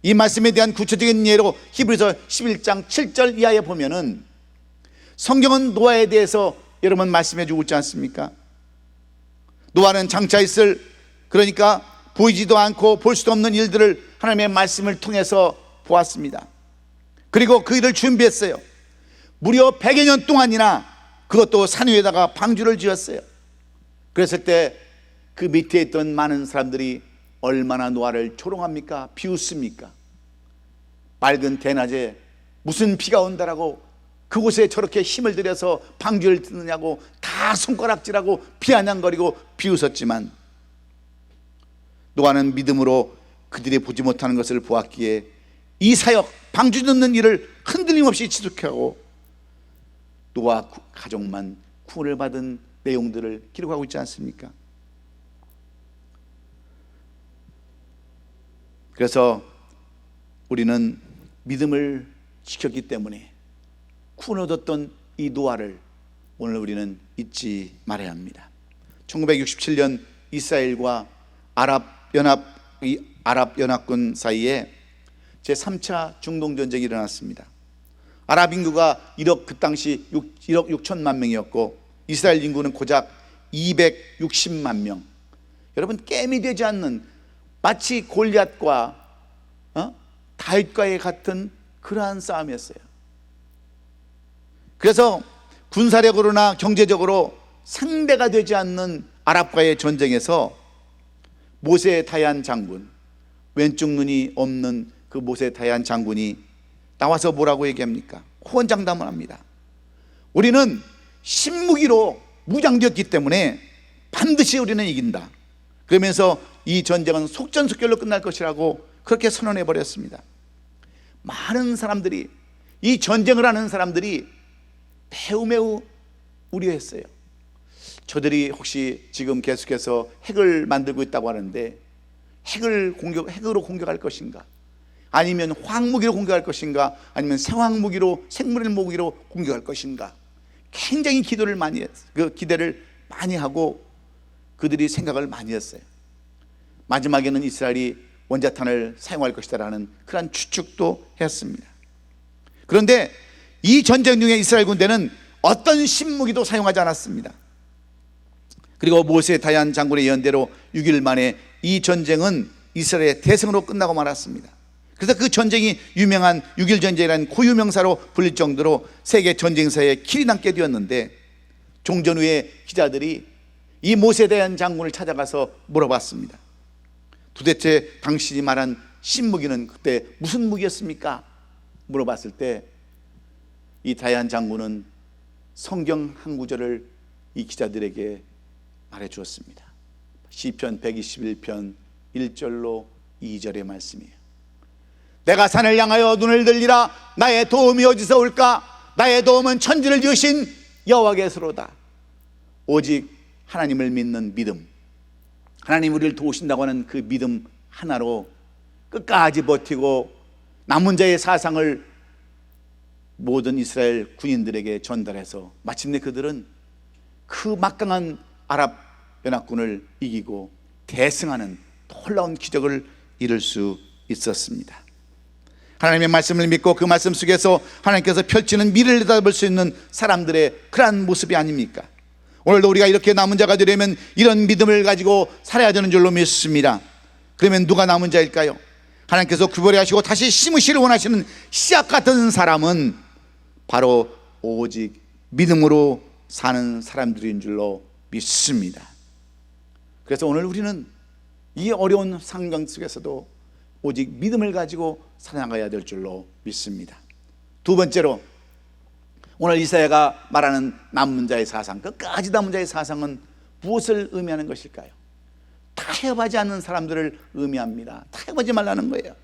이 말씀에 대한 구체적인 예로 히브리서 11장 7절 이하에 보면은 성경은 노아에 대해서 여러분 말씀해 주고 있지 않습니까? 노아는 장차 있을, 그러니까 보이지도 않고 볼 수도 없는 일들을 하나님의 말씀을 통해서 보았습니다. 그리고 그 일을 준비했어요. 무려 100여 년 동안이나 그것도 산 위에다가 방주를 지었어요. 그랬을 때 그 밑에 있던 많은 사람들이 얼마나 노아를 조롱합니까? 비웃습니까? 맑은 대낮에 무슨 비가 온다라고 그곳에 저렇게 힘을 들여서 방주를 뜯느냐고 다 손가락질하고 비아냥거리고 비웃었지만 노아는 믿음으로 그들이 보지 못하는 것을 보았기에 이 사역, 방주 뜯는 일을 흔들림 없이 지속하고 노아 가족만 구원을 받은 내용들을 기록하고 있지 않습니까? 그래서 우리는 믿음을 지켰기 때문에 구원 얻었던 이 노아를 오늘 우리는 잊지 말아야 합니다. 1967년 이스라엘과 아랍연합군 사이에 제3차 중동전쟁이 일어났습니다. 아랍 인구가 그 당시 1억 6천만 명이었고 이스라엘 인구는 고작 260만 명. 여러분 게임이 되지 않는 마치 골리앗과 다윗과의 같은 그러한 싸움이었어요. 그래서 군사력으로나 경제적으로 상대가 되지 않는 아랍과의 전쟁에서 모세다얀 장군, 왼쪽 눈이 없는 그 모세다얀 장군이 나와서 뭐라고 얘기합니까? 호언장담을 합니다. 우리는 신무기로 무장되었기 때문에 반드시 우리는 이긴다. 그러면서 이 전쟁은 속전속결로 끝날 것이라고 그렇게 선언해 버렸습니다. 많은 사람들이, 이 전쟁을 하는 사람들이 매우 우려했어요. 저들이 혹시 지금 계속해서 핵을 만들고 있다고 하는데 핵으로 공격할 것인가? 아니면 화학무기로 공격할 것인가? 아니면 생화학무기로, 생물의 무기로 공격할 것인가? 굉장히 기대를 많이 하고 그들이 생각을 많이 했어요. 마지막에는 이스라엘이 원자탄을 사용할 것이다라는 그런 추측도 했습니다. 그런데 이 전쟁 중에 이스라엘 군대는 어떤 신무기도 사용하지 않았습니다. 그리고 모세다얀 장군의 예언대로 6일 만에 이 전쟁은 이스라엘의 대승으로 끝나고 말았습니다. 그래서 그 전쟁이 유명한 6.1 전쟁이라는 고유명사로 불릴 정도로 세계 전쟁사에 길이 남게 되었는데, 종전 후에 기자들이 이 모세다얀 장군을 찾아가서 물어봤습니다. 도대체 당신이 말한 신무기는 그때 무슨 무기였습니까? 물어봤을 때 이 다얀 장군은 성경 한 구절을 이 기자들에게 말해 주었습니다. 시편 121편 1절로 2절의 말씀이에요. 내가 산을 향하여 눈을 들리라. 나의 도움이 어디서 올까? 나의 도움은 천지를 지으신 여호와께서로다. 오직 하나님을 믿는 믿음, 하나님 우리를 도우신다고 하는 그 믿음 하나로 끝까지 버티고 남은 자의 사상을 모든 이스라엘 군인들에게 전달해서 마침내 그들은 그 막강한 아랍 연합군을 이기고 대승하는 놀라운 기적을 이룰 수 있었습니다. 하나님의 말씀을 믿고 그 말씀 속에서 하나님께서 펼치는 미래를 내다볼 수 있는 사람들의 그러한 모습이 아닙니까? 오늘도 우리가 이렇게 남은 자가 되려면 이런 믿음을 가지고 살아야 되는 줄로 믿습니다. 그러면 누가 남은 자일까요? 하나님께서 구별해 하시고 다시 심으시를 원하시는 씨앗 같은 사람은 바로 오직 믿음으로 사는 사람들인 줄로 믿습니다. 그래서 오늘 우리는 이 어려운 상황 속에서도 오직 믿음을 가지고 살아가야 될 줄로 믿습니다. 두 번째로, 오늘 이사야가 말하는 남은 자의 사상, 끝까지 남은 자의 사상은 무엇을 의미하는 것일까요? 타협하지 않는 사람들을 의미합니다. 타협하지 말라는 거예요.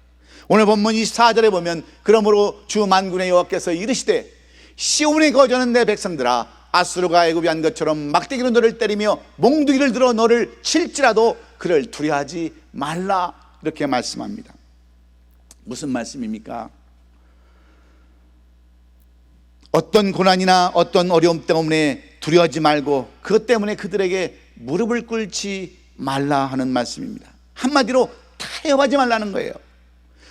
오늘 본문 24절에 보면 그러므로 주 만군의 여호와께서 이르시되 시온에 거주하는 내 백성들아, 아수르가 애굽에 한 것처럼 막대기로 너를 때리며 몽둥이를 들어 너를 칠지라도 그를 두려워하지 말라, 이렇게 말씀합니다. 무슨 말씀입니까? 어떤 고난이나 어떤 어려움 때문에 두려워하지 말고 그것 때문에 그들에게 무릎을 꿇지 말라 하는 말씀입니다. 한마디로 타협하지 말라는 거예요.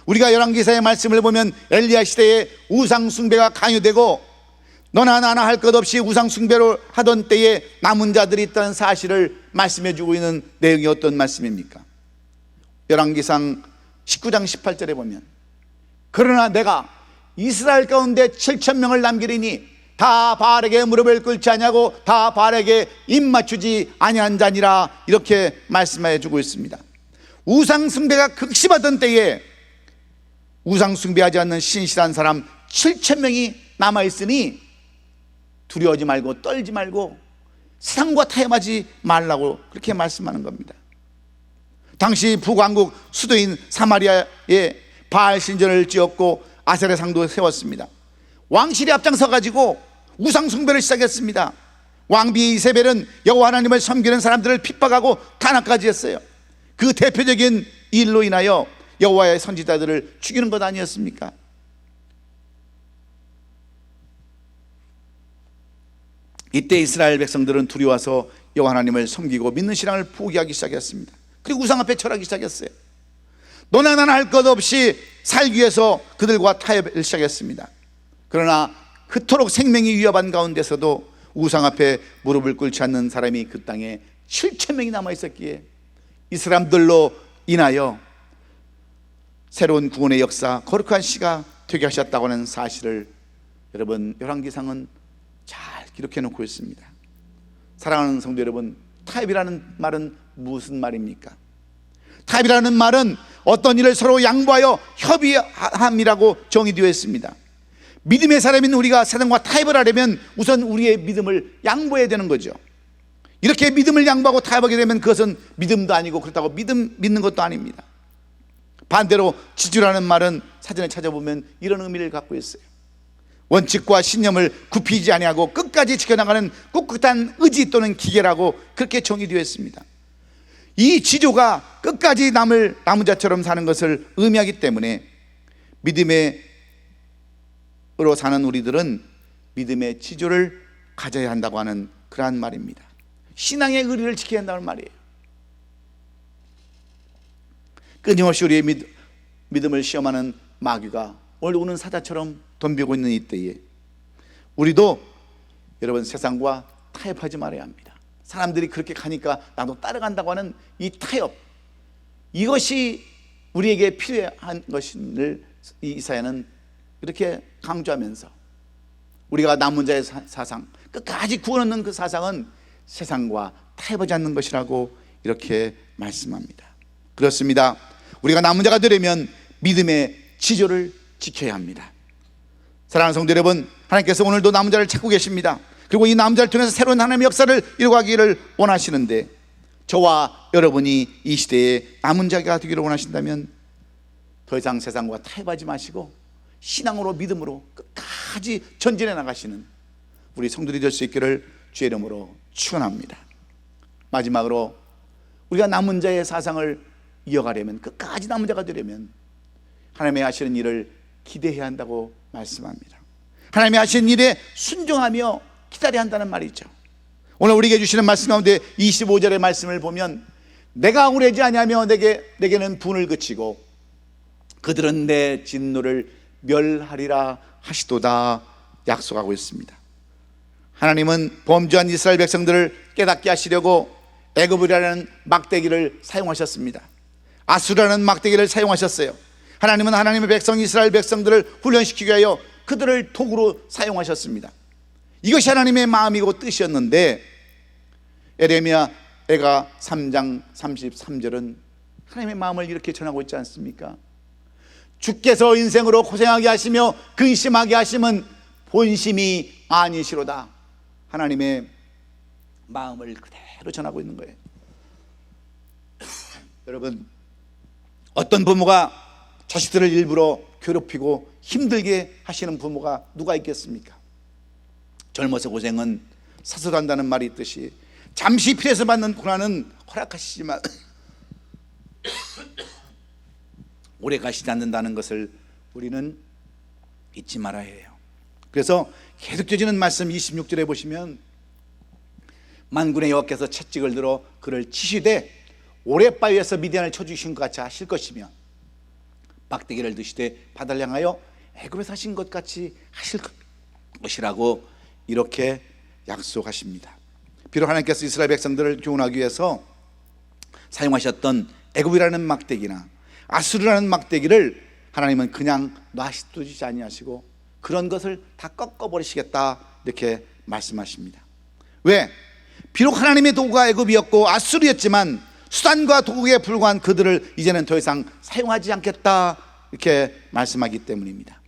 우리가 열왕기사의 말씀을 보면 엘리야 시대에 우상 숭배가 강요되고 너나 나나 할 것 없이 우상 숭배를 하던 때에 남은 자들이 있다는 사실을 말씀해 주고 있는 내용이 어떤 말씀입니까? 열왕기상 19장 18절에 보면 그러나 내가 이스라엘 가운데 7,000명을 남기리니 다 바알에게 무릎을 꿇지 아니하고 다 바알에게 입 맞추지 아니한 자니라, 이렇게 말씀해 주고 있습니다. 우상 숭배가 극심하던 때에 우상 숭배하지 않는 신실한 사람 7,000명이 남아있으니 두려워하지 말고 떨지 말고 세상과 타협하지 말라고 그렇게 말씀하는 겁니다. 당시 북왕국 수도인 사마리아에 바알 신전을 지었고 아세라 상도 세웠습니다. 왕실이 앞장서 가지고 우상 숭배를 시작했습니다. 왕비 이세벨은 여호와 하나님을 섬기는 사람들을 핍박하고 탄압까지 했어요. 그 대표적인 일로 인하여 여호와의 선지자들을 죽이는 것 아니었습니까? 이때 이스라엘 백성들은 두려워서 여호와 하나님을 섬기고 믿는 신앙을 포기하기 시작했습니다. 그리고 우상 앞에 절하기 시작했어요. 너나 나나 할 것 없이 살기 위해서 그들과 타협을 시작했습니다. 그러나 그토록 생명이 위협한 가운데서도 우상 앞에 무릎을 꿇지 않는 사람이 그 땅에 7,000명이 남아있었기에 이 사람들로 인하여 새로운 구원의 역사, 거룩한 시가 되게 하셨다고 하는 사실을 여러분, 열왕기상은 기록해 놓고 있습니다. 사랑하는 성도 여러분, 타협이라는 말은 무슨 말입니까? 타협이라는 말은 어떤 일을 서로 양보하여 협의함이라고 정의되어 있습니다. 믿음의 사람인 우리가 세상과 타협을 하려면 우선 우리의 믿음을 양보해야 되는 거죠. 이렇게 믿음을 양보하고 타협하게 되면 그것은 믿음도 아니고 그렇다고 믿는 것도 아닙니다. 반대로 지주라는 말은 사전에 찾아보면 이런 의미를 갖고 있어요. 원칙과 신념을 굽히지 아니하고 끝까지 지켜나가는 꿋꿋한 의지 또는 기계라고 그렇게 정의되어 있습니다. 이 지조가 끝까지 남은 자처럼 사는 것을 의미하기 때문에 믿음으로 사는 우리들은 믿음의 지조를 가져야 한다고 하는 그러한 말입니다. 신앙의 의리를 지켜야 한다는 말이에요. 끊임없이 우리의 믿음을 시험하는 마귀가 오늘 우는 사자처럼 덤비고 있는 이때에 우리도 여러분 세상과 타협하지 말아야 합니다. 사람들이 그렇게 가니까 나도 따라간다고 하는 이 타협, 이것이 우리에게 필요한 것을 이사야는 이렇게 강조하면서 우리가 남은 자의 사상, 끝까지 구원하는 그 사상은 세상과 타협하지 않는 것이라고 이렇게 말씀합니다. 그렇습니다. 우리가 남은 자가 되려면 믿음의 지조를 지켜야 합니다. 사랑하는 성도 여러분, 하나님께서 오늘도 남은 자를 찾고 계십니다. 그리고 이 남은 자를 통해서 새로운 하나님의 역사를 이루어가기를 원하시는데, 저와 여러분이 이 시대에 남은 자가 되기를 원하신다면 더 이상 세상과 타협하지 마시고 신앙으로 믿음으로 끝까지 전진해 나가시는 우리 성도들이 될 수 있기를 주의 이름으로 축원합니다. 마지막으로 우리가 남은 자의 사상을 이어가려면, 끝까지 남은 자가 되려면 하나님의 하시는 일을 기대해야 한다고 말씀합니다. 하나님의 하시는 일에 순종하며 기다려야 한다는 말이죠. 오늘 우리에게 주시는 말씀 가운데 25절의 말씀을 보면 내가 우레지 아니하며 내게는 분을 그치고 그들은 내 진노를 멸하리라 하시도다 약속하고 있습니다. 하나님은 범죄한 이스라엘 백성들을 깨닫게 하시려고 애굽이라는 막대기를 사용하셨습니다. 아수라는 막대기를 사용하셨어요. 하나님은 하나님의 백성 이스라엘 백성들을 훈련시키기 위하여 그들을 도구로 사용하셨습니다. 이것이 하나님의 마음이고 뜻이었는데 에레미야 애가 3장 33절은 하나님의 마음을 이렇게 전하고 있지 않습니까? 주께서 인생으로 고생하게 하시며 근심하게 하심은 본심이 아니시로다. 하나님의 마음을 그대로 전하고 있는 거예요. 여러분, 어떤 부모가 자식들을 일부러 괴롭히고 힘들게 하시는 부모가 누가 있겠습니까? 젊어서 고생은 사서한다는 말이 있듯이 잠시 필요해서 받는 고난은 허락하시지만 오래 가시지 않는다는 것을 우리는 잊지 말아야 해요. 그래서 계속 되지는 말씀 26절에 보시면 만군의 여호와께서 채찍을 들어 그를 치시되 오랫바위에서 미디안을 쳐주신 것 같이 하실 것이며 막대기를 드시되 바다를 향하여 애굽에서 하신 것 같이 하실 것이라고 이렇게 약속하십니다. 비록 하나님께서 이스라엘 백성들을 교훈하기 위해서 사용하셨던 애굽이라는 막대기나 아수르라는 막대기를 하나님은 그냥 놔두지 아니하시고 그런 것을 다 꺾어버리시겠다 이렇게 말씀하십니다. 왜? 비록 하나님의 도구가 애굽이었고 아수르였지만 수단과 도구에 불과한 그들을 이제는 더 이상 사용하지 않겠다 이렇게 말씀하기 때문입니다.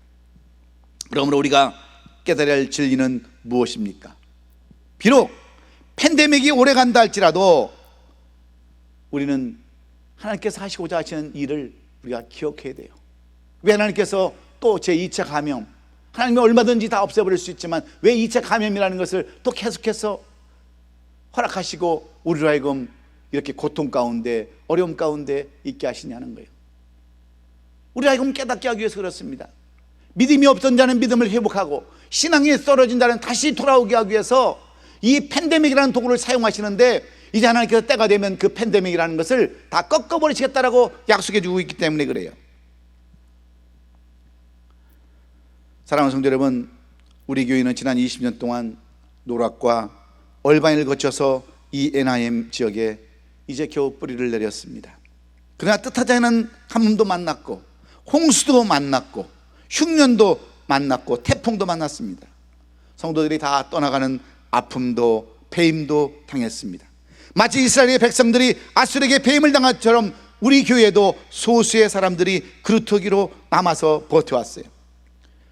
그러므로 우리가 깨달아야 할 진리는 무엇입니까? 비록 팬데믹이 오래 간다 할지라도 우리는 하나님께서 하시고자 하시는 일을 우리가 기억해야 돼요. 왜 하나님께서 또 제2차 감염, 하나님이 얼마든지 다 없애버릴 수 있지만 왜 2차 감염이라는 것을 또 계속해서 허락하시고 우리로 하여금 이렇게 고통 가운데 어려움 가운데 있게 하시냐는 거예요. 우리 하여금 깨닫게 하기 위해서 그렇습니다. 믿음이 없던 자는 믿음을 회복하고 신앙이 떨어진 자는 다시 돌아오게 하기 위해서 이 팬데믹이라는 도구를 사용하시는데 이제 하나님께서 때가 되면 그 팬데믹이라는 것을 다 꺾어버리시겠다라고 약속해 주고 있기 때문에 그래요. 사랑하는 성도 여러분, 우리 교회는 지난 20년 동안 노락과 얼반을 거쳐서 이 NIM 지역에 이제 겨우 뿌리를 내렸습니다. 그러나 뜻하지 않은 가뭄도 만났고 홍수도 만났고 흉년도 만났고 태풍도 만났습니다. 성도들이 다 떠나가는 아픔도 배임도 당했습니다. 마치 이스라엘의 백성들이 아수르에게 배임을 당한 것처럼 우리 교회도 소수의 사람들이 그루터기로 남아서 버텨왔어요.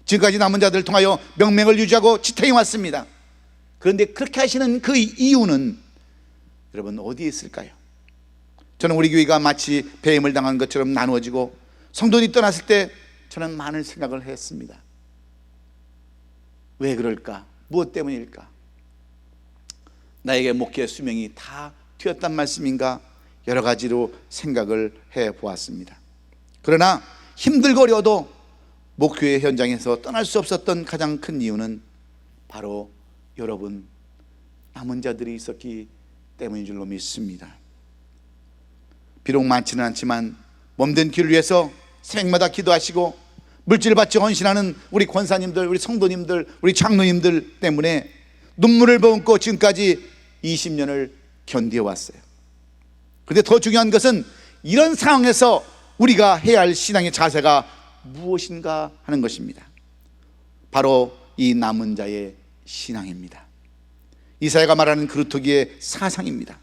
지금까지 남은 자들을 통하여 명맥을 유지하고 지탱해 왔습니다. 그런데 그렇게 하시는 그 이유는 여러분 어디에 있을까요? 저는 우리 교회가 마치 배임을 당한 것처럼 나누어지고 성도들이 떠났을 때 저는 많은 생각을 했습니다. 왜 그럴까? 무엇 때문일까? 나에게 목회 수명이 다 튀었단 말씀인가? 여러 가지로 생각을 해보았습니다. 그러나 힘들고 어려워도 목회 현장에서 떠날 수 없었던 가장 큰 이유는 바로 여러분 남은 자들이 있었기 때문인 줄로 믿습니다. 비록 많지는 않지만 몸된 길을 위해서 새벽마다 기도하시고 물질을 바쳐 헌신하는 우리 권사님들, 우리 성도님들, 우리 장로님들 때문에 눈물을 머금고 지금까지 20년을 견뎌왔어요. 그런데 더 중요한 것은 이런 상황에서 우리가 해야 할 신앙의 자세가 무엇인가 하는 것입니다. 바로 이 남은 자의 신앙입니다. 이사야가 말하는 그루터기의 사상입니다.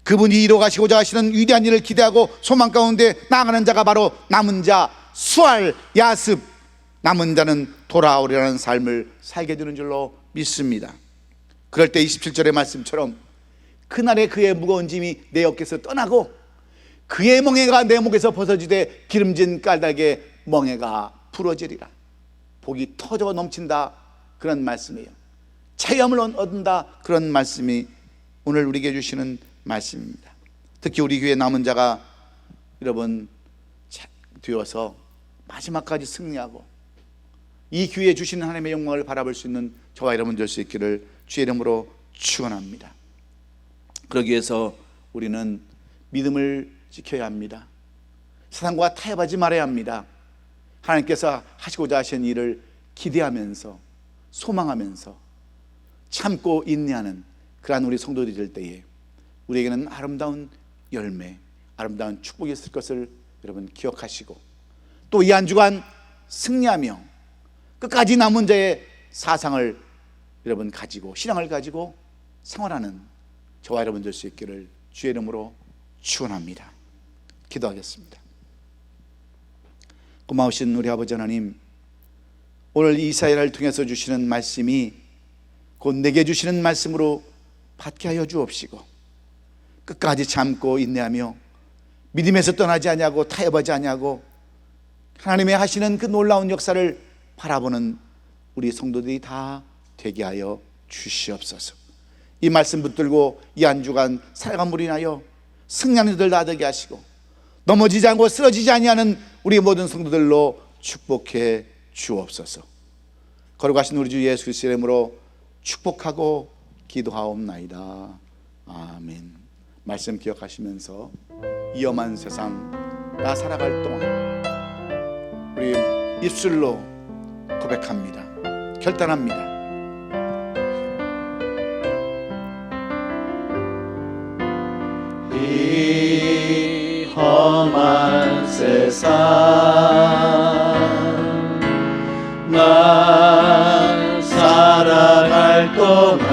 그분이 이루어가시고자 하시는 위대한 일을 기대하고 소망 가운데 나아가는 자가 바로 남은 자, 수알, 야습, 남은 자는 돌아오리라는 삶을 살게 되는 줄로 믿습니다. 그럴 때 27절의 말씀처럼 그날에 그의 무거운 짐이 내 어깨에서 떠나고 그의 멍에가 내 목에서 벗어지되 기름진 까닭에 멍에가 부러지리라. 복이 터져 넘친다, 그런 말씀이에요. 자유함을 얻는다, 그런 말씀이 오늘 우리에게 주시는 말씀입니다. 특히 우리 교회 남은 자가 여러분 되어서 마지막까지 승리하고 이 교회에 주시는 하나님의 영광을 바라볼 수 있는 저와 여러분 될 수 있기를 주의 이름으로 축원합니다. 그러기 위해서 우리는 믿음을 지켜야 합니다. 세상과 타협하지 말아야 합니다. 하나님께서 하시고자 하신 일을 기대하면서 소망하면서 참고 인내하는 그러한 우리 성도들이 될 때에 우리에게는 아름다운 열매, 아름다운 축복이 있을 것을 여러분 기억하시고 또 이 한 주간 승리하며 끝까지 남은 자의 사상을 여러분 가지고 신앙을 가지고 생활하는 저와 여러분 될 수 있기를 주의 이름으로 축원합니다. 기도하겠습니다. 고마우신 우리 아버지 하나님, 오늘 이사야를 통해서 주시는 말씀이 곧 내게 주시는 말씀으로 받게 하여 주옵시고 끝까지 참고 인내하며 믿음에서 떠나지 아니하고 타협하지 아니하고 하나님의 하시는 그 놀라운 역사를 바라보는 우리 성도들이 다 되게 하여 주시옵소서. 이 말씀 붙들고 이 한 주간 살아간 물이 나여 승리하는 이들 다 되게 하시고 넘어지지 않고 쓰러지지 아니하는 우리 모든 성도들로 축복해 주옵소서. 거룩하신 우리 주 예수 그리스도의 이름으로 축복하고 기도하옵나이다. 아멘. 말씀 기억하시면서 이 험한 세상 나 살아갈 동안 우리 입술로 고백합니다. 결단합니다. 이 험한 세상 난 살아갈 동안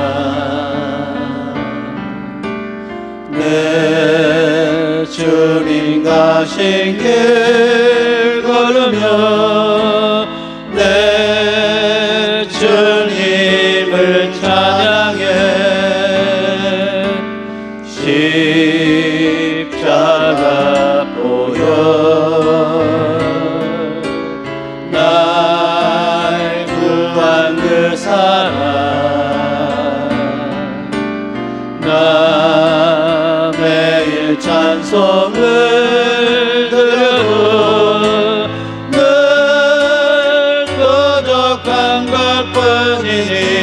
내 주님 가신 길 걸으며 내 주님을 찬양해 십자가 보혈 날 구한 그 사랑 나 매일 찬송을 드려도 늘 부족한 것뿐이니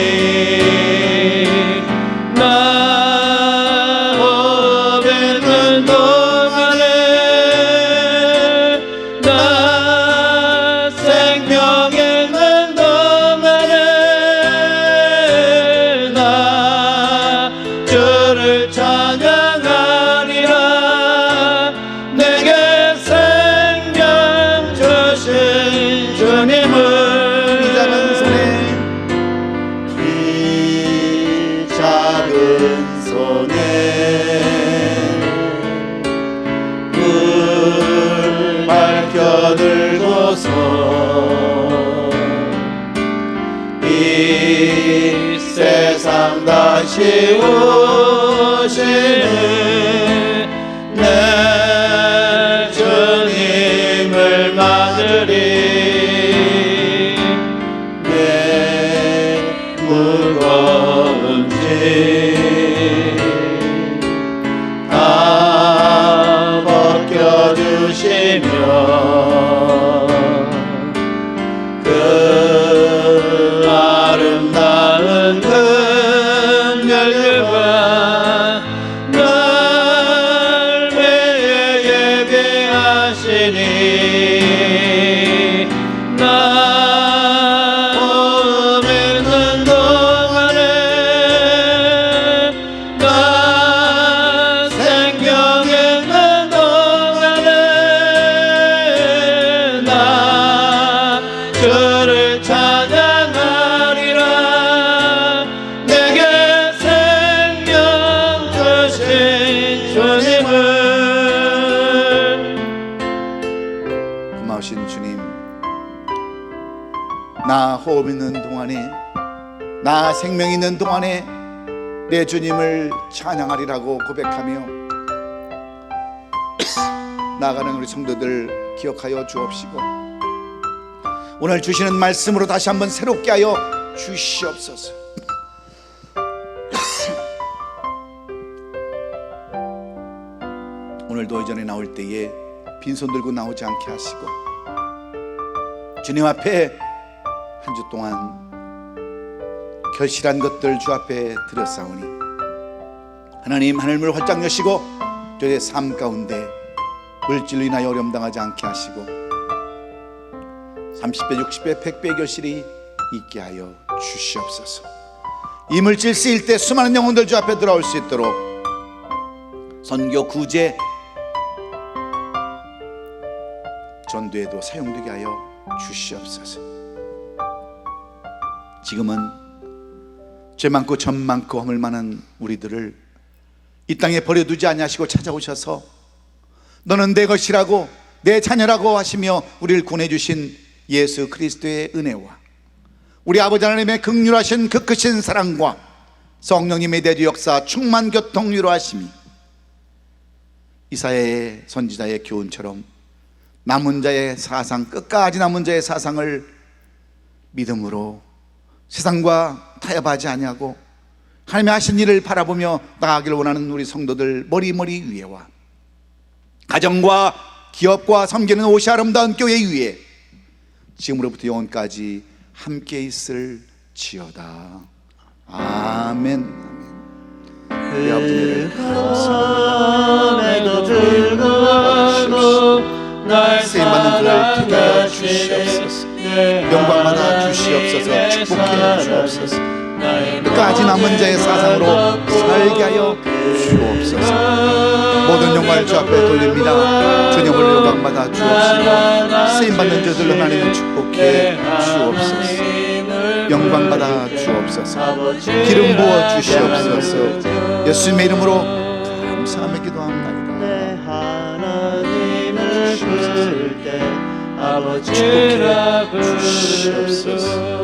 다시 오시는 내 주님을 맞으리. 내 무거운 짐 다 벗겨주시며 그 아름다운 긍휼과 날 매일 예배하시니 나 몸 있는 동안에 나 생명 있는 동안에 나 주를 찬양하리라. 내게 생명 주신 주님을. 고마우신 주님, 나 호흡 있는 동안에, 나 생명 있는 동안에 내 주님을 찬양하리라고 고백하며 나아가는 우리 성도들 기억하여 주옵시고, 오늘 주시는 말씀으로 다시 한번 새롭게 하여 주시옵소서. 오늘도 이전에 나올 때에 빈손 들고 나오지 않게 하시고, 주님 앞에 한 주 동안 결실한 것들 주 앞에 드렸사오니 하나님, 하늘문을 활짝 여시고 저의 삶 가운데 물질로 인하여 어려움 당하지 않게 하시고 30배, 60배, 100배의 결실이 있게 하여 주시옵소서. 이 물질 쓰일 때 수많은 영혼들 주 앞에 들어올 수 있도록 선교, 구제, 전도에도 사용되게 하여 주시옵소서. 지금은 죄 많고 점 많고 허물 많은 우리들을 이 땅에 버려두지 아니하시고 찾아오셔서 너는 내 것이라고, 내 자녀라고 하시며 우리를 구원해주신 예수 그리스도의 은혜와 우리 아버지 하나님의 긍휼하신 그 크신 사랑과 성령님의 대주 역사 충만 교통 위로하심이 이사야의 선지자의 교훈처럼 남은 자의 사상, 끝까지 남은 자의 사상을 믿음으로 세상과 타협하지 아니하고 하나님의 하신 일을 바라보며 나아가기를 원하는 우리 성도들 머리머리 위에와 가정과 기업과 섬기는 옷이 아름다운 교회 위에 지금으로부터 영원까지 함께 있을 지어다. 아멘. 우리 아버지 은혜를 밤에도 불구하고 날 쓰임받는 그날 되게 하여 주시옵소서. 영광받아 주시옵소서. 축복해 주옵소서. 끝까지 남은 자의 사상으로 살게 하여 주옵소서. 모든 영광을 주 앞에 돌립니다. 주님을 영광받아 주옵시고 쓰임받는 저들 하나님을 축복해 주옵소서. 영광받아 주옵소서. 기름 부어 주시옵소서. 예수님의 이름으로 감사하며 기도합니다. 하나님을 부를 때 아버지라 부르소서.